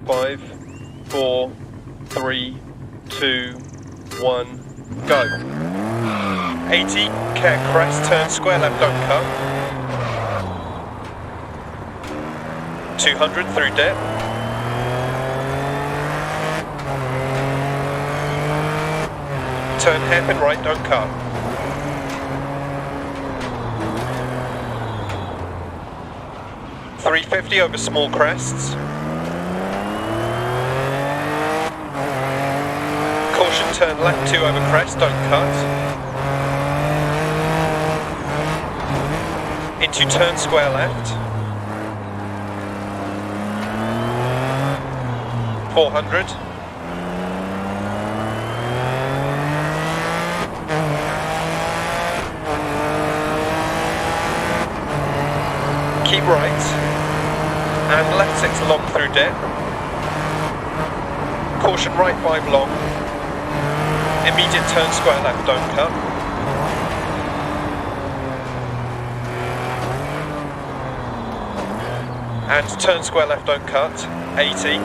5, 4, 3, 2, 1, go. 80, care crest, turn square left, don't cut. 200 through dip. Turn hairpin right, don't cut. .350 over small crests. Caution, turn left 2 over crest, don't cut. Into turn square left. 400. Keep right. And left 6 long through dip. Caution right 5 long. Immediate turn square left, don't cut. And turn square left, don't cut. 80.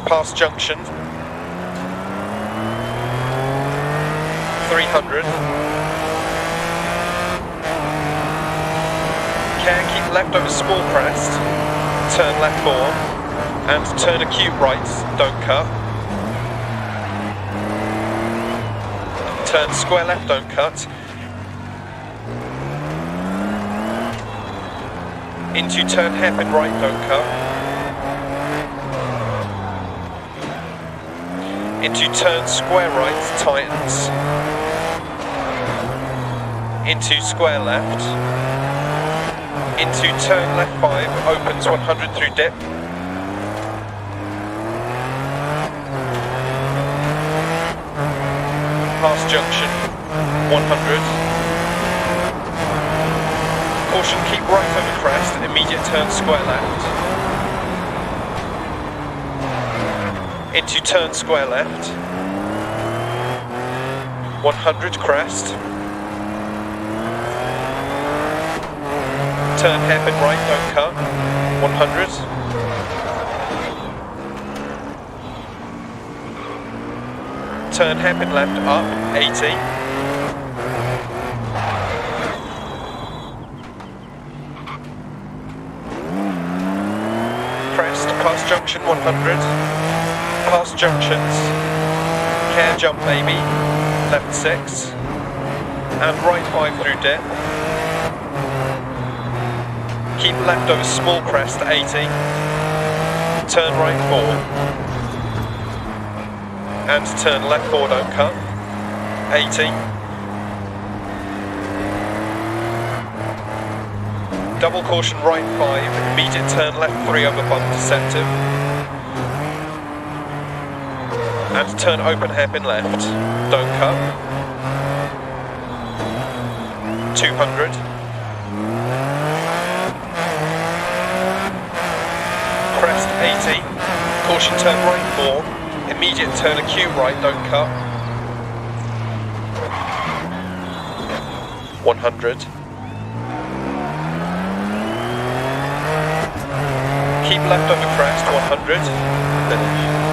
Past junction. 300. Care, keep left over small crest. Turn left 4. And turn acute right, don't cut. Turn square left, don't cut. Into turn hairpin right, don't cut. Into turn square right, tightens. Into square left. Into turn left 5, opens 100 through dip. Past junction, 100. Caution, keep right over crest, immediate turn square left. Into turn square left. 100 crest. Turn hairpin right, don't cut. 100. Turn hairpin left, up, 80. Crest, past junction 100. Past junctions. Care jump baby, left 6. And right 5 through dip. Keep left over small crest, 80. Turn right 4. And turn left 4, don't cut. 80. Double caution right 5, immediate turn left 3 over bump deceptive. And turn open hairpin left, don't cut. 200. Crest 80. Caution turn right 4. Immediate turn acute right, don't cut. 100. Keep left over crest, 100. Finish.